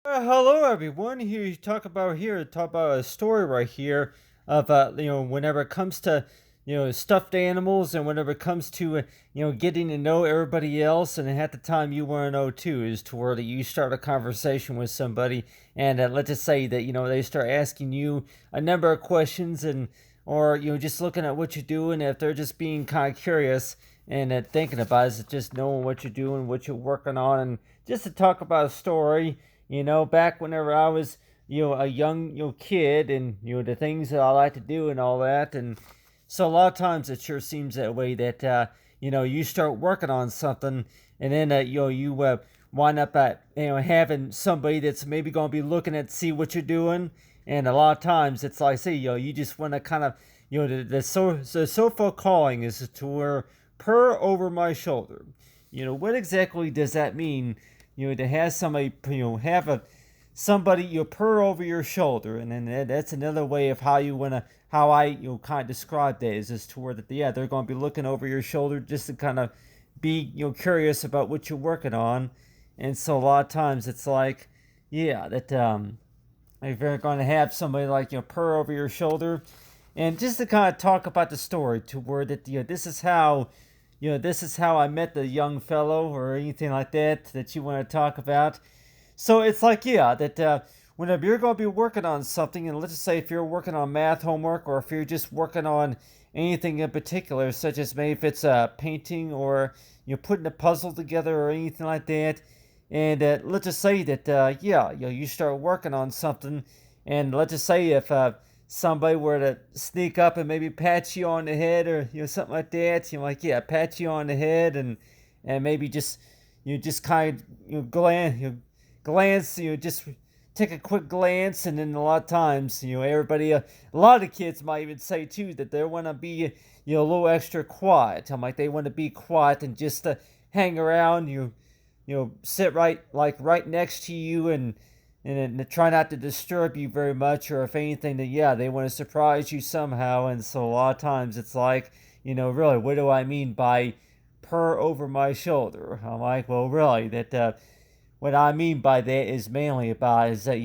Hello everyone. Talk about a story right here of whenever it comes to stuffed animals and whenever it comes to getting to know everybody else and at the time you want to know too is to where that you start a conversation with somebody and let's just say that they start asking you a number of questions and or just looking at what you're doing if they're just being kind of curious and thinking about it, just knowing what you're doing, what you're working on, and just to talk about a story back whenever I was, a young, kid and, the things that I like to do and all that. And so a lot of times it sure seems that way that, you start working on something and then, you wind up at, having somebody that's maybe going to be looking at see what you're doing. And a lot of times it's like, say, you just want to kind of, the so-called calling is to where purr over my shoulder. What exactly does that mean? To have somebody, have a somebody purr over your shoulder, and then that's another way of how I kind of describe that is just to where that they're going to be looking over your shoulder just to kind of be curious about what you're working on, and so a lot of times it's like that if you're going to have somebody like purr over your shoulder, and just to kind of talk about the story to where that this is how I met the young fellow or anything like that you want to talk about. So it's like, that whenever you're going to be working on something, and let's just say if you're working on math homework or if you're just working on anything in particular, such as maybe if it's painting or putting a puzzle together or anything like that, and let's just say that, you start working on something, and let's just say if somebody were to sneak up and maybe pat you on the head or something like that, like pat you on the head and maybe just just kind of glance, just take a quick glance, and then a lot of times, everybody, a lot of kids might even say too that they want to be, a little extra quiet. I'm like they want to be quiet and just hang around, sit right next to you and try not to disturb you very much, or if anything, that they want to surprise you somehow. And so a lot of times it's like, really, what do I mean by purr over my shoulder? I'm like, well, really, that what I mean by that is mainly about is that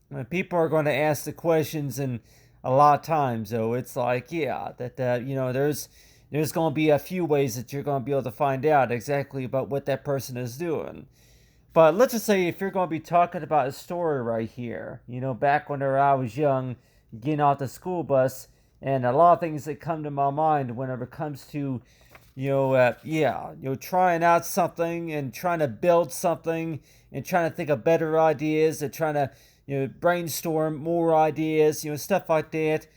when people are going to ask the questions, and a lot of times though it's like that there's going to be a few ways that you're going to be able to find out exactly about what that person is doing. But let's just say if you're going to be talking about a story right here, back whenever I was young, getting off the school bus, and a lot of things that come to my mind whenever it comes to, trying out something and trying to build something and trying to think of better ideas and trying to, brainstorm more ideas, stuff like that.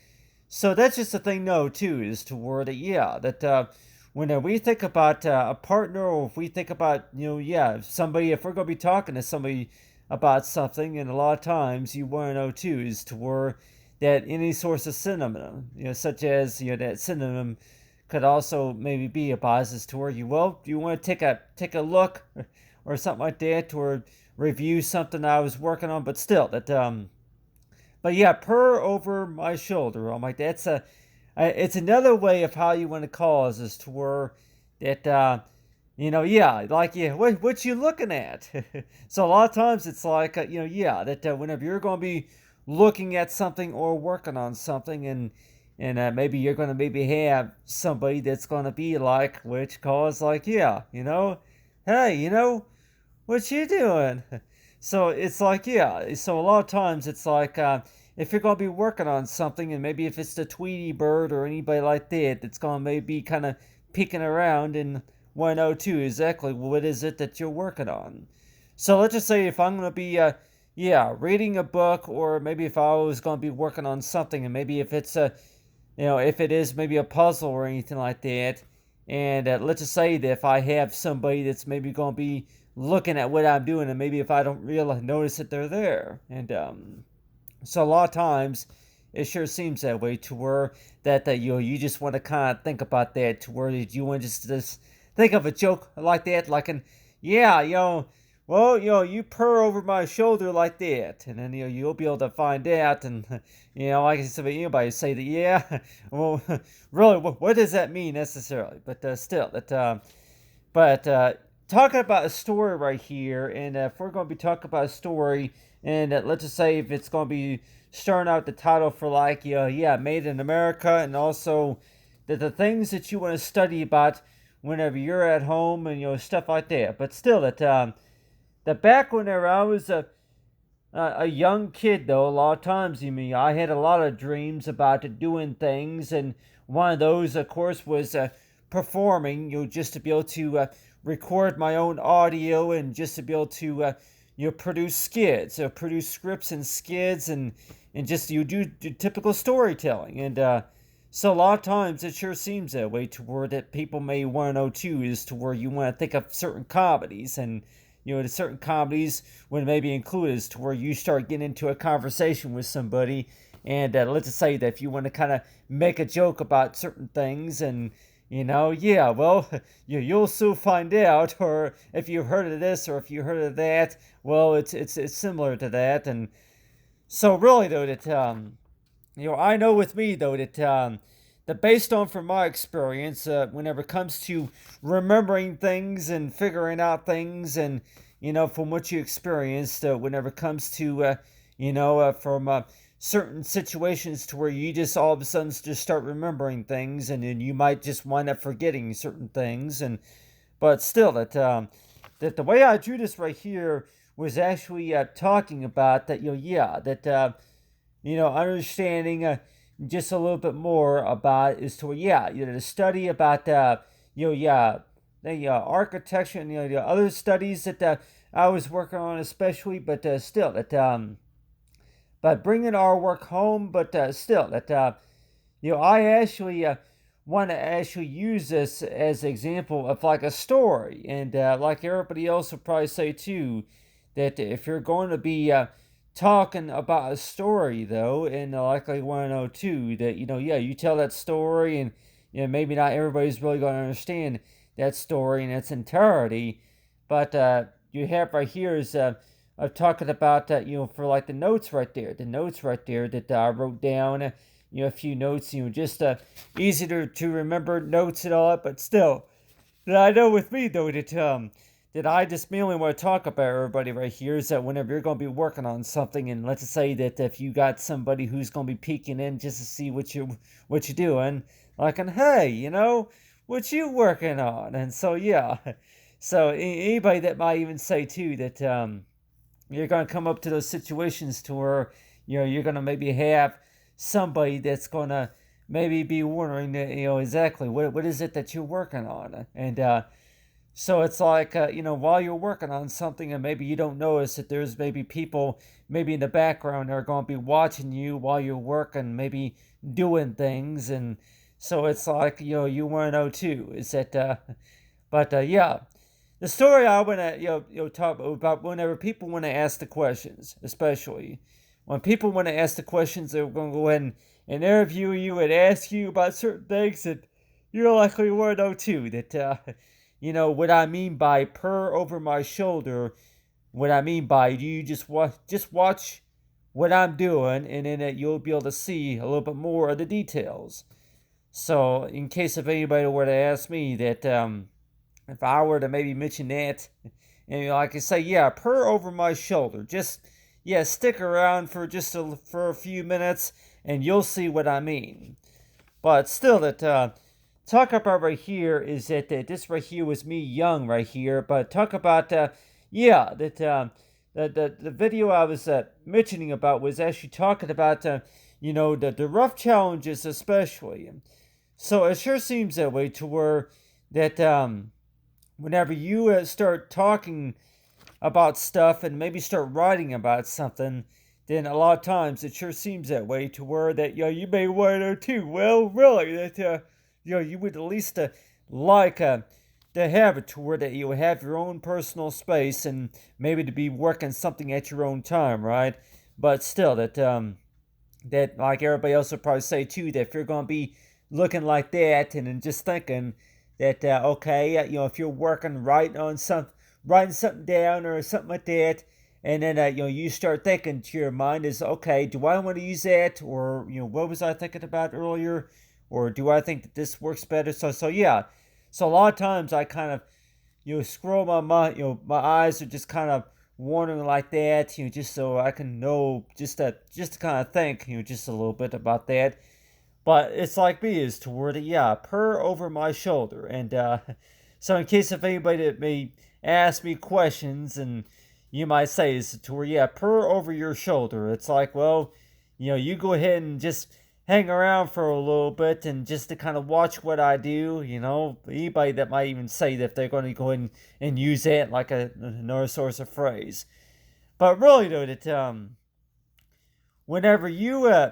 So that's just the thing, no, too, is to where that, when we think about a partner, or if we think about, somebody, if we're going to be talking to somebody about something, and a lot of times you want to know, too, is to where that any source of synonym, such as, that synonym could also maybe be a bias to where do you want to take a look or something like that, or review something I was working on, but still, but yeah, purr over my shoulder. I'm like, it's another way of how you want to call us is to where that, like, what you looking at? So a lot of times it's like, that whenever you're going to be looking at something or working on something, and maybe you're going to maybe have somebody that's going to be like, which calls like, hey, what you doing? So it's like, so a lot of times it's like, if you're going to be working on something, and maybe if it's the Tweety bird or anybody like that that's going to maybe kind of peeking around and 102 exactly what is it that you're working on. So let's just say if I'm going to be, reading a book, or maybe if I was going to be working on something, and maybe if it's if it is maybe a puzzle or anything like that, and let's just say that if I have somebody that's maybe going to be looking at what I'm doing, and maybe if I don't realize notice that they're there, and so a lot of times it sure seems that way to where that you just want to kind of think about that to where you want to just think of a joke like that, like an yeah, well, you purr over my shoulder like that, and then you'll be able to find out, and like I said, anybody say that, well, really, what does that mean necessarily? But still, that, but talking about a story right here, and if we're going to be talking about a story, and let's just say if it's going to be starting out the title for like, yeah, Made in America, and also the things that you want to study about whenever you're at home, and stuff like that. But still, that back whenever I was a young kid, though, a lot of times, I had a lot of dreams about doing things, and one of those, of course, was performing. Just to be able to record my own audio, and just to be able to produce skits, produce scripts and skits, and just do typical storytelling. And so a lot of times it sure seems that way, to where that people may want to know too, is to where you want to think of certain comedies, and the certain comedies would maybe include is to where you start getting into a conversation with somebody, and let's just say that if you want to kind of make a joke about certain things, and yeah, well, you'll soon find out, or if you've heard of this, or if you heard of that, well, it's similar to that. And so really though, that I know with me though, that based on from my experience, whenever it comes to remembering things and figuring out things, and from what you experienced, whenever it comes to from certain situations, to where you just all of a sudden just start remembering things, and then you might just wind up forgetting certain things. And but still, that the way I drew this right here was actually talking about that, yeah, that understanding just a little bit more about, is to, yeah, the study about yeah, the architecture, and the other studies that I was working on, especially. But still, that but bringing our work home. But still, that I actually want to actually use this as an example of like a story, and like everybody else will probably say too, that if you're going to be talking about a story though, and likely want to know too, that yeah, you tell that story, and maybe not everybody's really going to understand that story in its entirety. But you have right here is of talking about that, for like the notes right there that I wrote down, a few notes, just easy to remember notes and all that. But still, that I know with me though, that I just mainly want to talk about everybody right here is that whenever you're going to be working on something, and let's just say that if you got somebody who's going to be peeking in just to see what you're doing, like, and hey, what you working on. And so yeah, so anybody that might even say too that you're going to come up to those situations to where you're going to maybe have somebody that's going to maybe be wondering exactly what is it that you're working on. And so it's like, while you're working on something, and maybe you don't notice that there's maybe people maybe in the background that are going to be watching you while you're working, maybe doing things. And so it's like, you want to know too, is that, but yeah, the story I want to, talk about whenever people want to ask the questions, especially when people want to ask the questions, they're going to go ahead and interview you and ask you about certain things that you're likely want to know too, that, what I mean by purr over my shoulder, what I mean by, do you just watch what I'm doing, and then you'll be able to see a little bit more of the details. So, in case if anybody were to ask me that, if I were to maybe mention that, and I could say, yeah, purr over my shoulder, just yeah, stick around for for a few minutes, and you'll see what I mean. But still, that talk about right here is that this right here was me young right here. But talk about yeah, that the video I was mentioning about was actually talking about the rough challenges, especially. So it sure seems that way, to where that whenever you start talking about stuff, and maybe start writing about something, then a lot of times it sure seems that way, to where that you may want to know too. Well, really, that you would at least like to have it to where that you have your own personal space, and maybe to be working something at your own time, right? But still, that like everybody else would probably say too, that if you're going to be looking like that, and then just thinking that okay, if you're working writing something down or something like that, and then you start thinking to your mind is, okay, do I want to use that, or what was I thinking about earlier, or do I think that this works better? So yeah, so a lot of times I kind of scroll my mind, my eyes are just kind of wandering like that, just so I can know, just to kind of think, just a little bit about that. But it's like me is toward it, yeah, purr over my shoulder. And so, in case if anybody that may ask me questions, and you might say, is toward, yeah, purr over your shoulder. It's like, well, you go ahead and just hang around for a little bit and just to kind of watch what I do. Anybody that might even say that they're going to go ahead and use that like another source of phrase. But really, though, that whenever you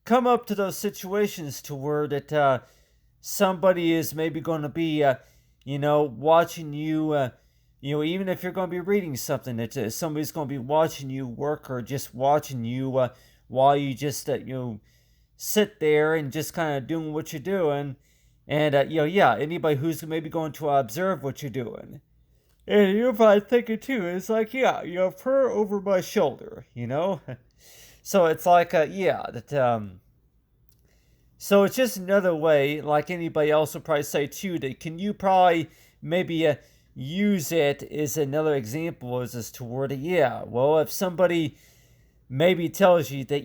come up to those situations to where that somebody is maybe going to be, watching you, even if you're going to be reading something, that somebody's going to be watching you work or just watching you while you just, sit there and just kind of doing what you're doing. And, yeah, anybody who's maybe going to observe what you're doing. And you're probably thinking too, it's like, yeah, purr. Over my shoulder. So it's like, yeah, that, so it's just another way, like anybody else will probably say too, that can you probably maybe use it as another example as toward it, yeah, well, if somebody maybe tells you that,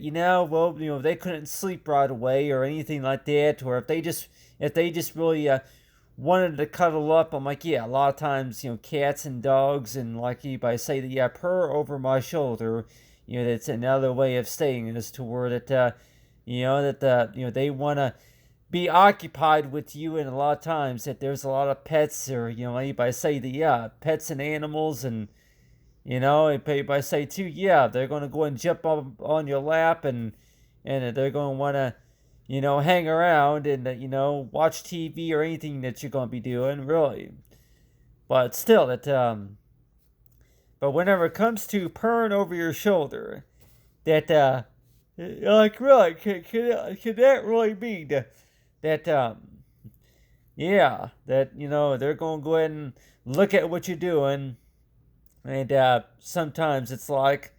well, they couldn't sleep right away or anything like that, or if they just really wanted to cuddle up, I'm like, yeah, a lot of times, cats and dogs, and like anybody say that, yeah, purr over my shoulder, that's another way of saying this toward it, they want to be occupied with you, and a lot of times that there's a lot of pets, or anybody say that, yeah, pets and animals, and anybody say too, yeah, they're going to go and jump on your lap, and they're going to want to hang around and watch TV or anything that you're going to be doing, really. But still, but whenever it comes to purring over your shoulder, that like, really, can that really mean that yeah, that they're going to go ahead and look at what you're doing, and sometimes it's like,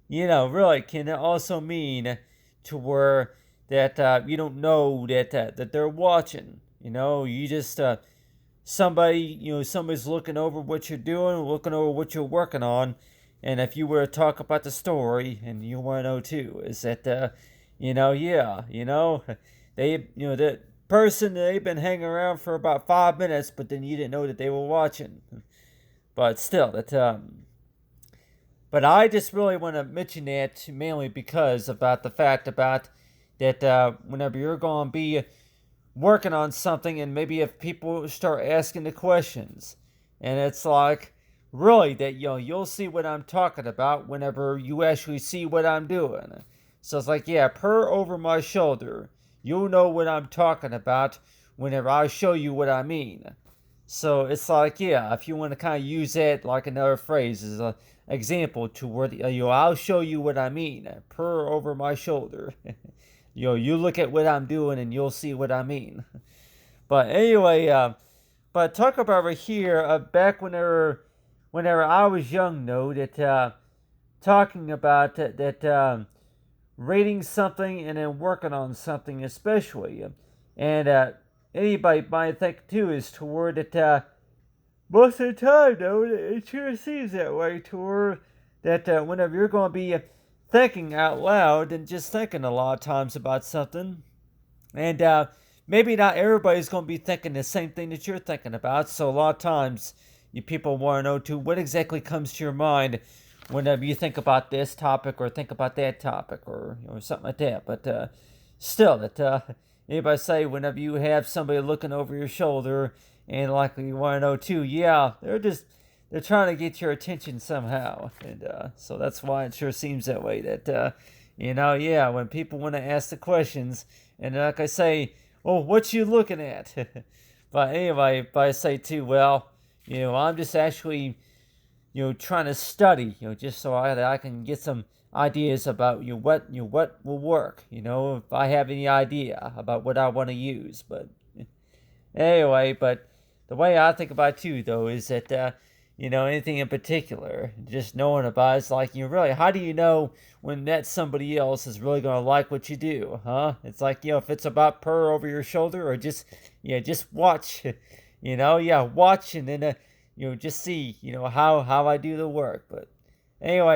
really, can it also mean to where that you don't know that they're watching. You just somebody's looking over what you're doing, looking over what you're working on, and if you were to talk about the story, and you want to know too, is that yeah, the person, they've been hanging around for about 5 minutes, but then you didn't know that they were watching. But still, but I just really want to mention that mainly because about the fact about that whenever you're going to be working on something, and maybe if people start asking the questions, and it's like, really, that you'll see what I'm talking about whenever you actually see what I'm doing. So it's like, yeah, purr over my shoulder, you'll know what I'm talking about whenever I show you what I mean. So it's like, yeah, if you want to kind of use that like another phrase as an example to where I'll show you what I mean, purr over my shoulder. You look at what I'm doing and you'll see what I mean. But anyway, but talk about over here, back whenever I was young, though, that talking about that reading something and then working on something, especially, and anybody might think too is toward that most of the time, though, it sure seems that way toward that whenever you're going to be thinking out loud and just thinking a lot of times about something, and maybe not everybody's going to be thinking the same thing that you're thinking about. So a lot of times, you people want to know too, what exactly comes to your mind whenever you think about this topic or think about that topic, or something like that. But still, that anybody say whenever you have somebody looking over your shoulder, and likely you want to know too, yeah, they're trying to get your attention somehow, and so that's why it sure seems that way. That yeah, when people want to ask the questions, and like I say, well, what you looking at? But anyway, if I say too, well, I'm just actually, trying to study, just so I can get some ideas about what will work, if I have any idea about what I want to use. But anyway, but the way I think about it too, though, is that anything in particular, just knowing about it's like, really, how do you know when that somebody else is really gonna like what you do, huh? It's like, if it's about purr over your shoulder, or just watch, yeah, watch, and then just see, how I do the work. But anyway.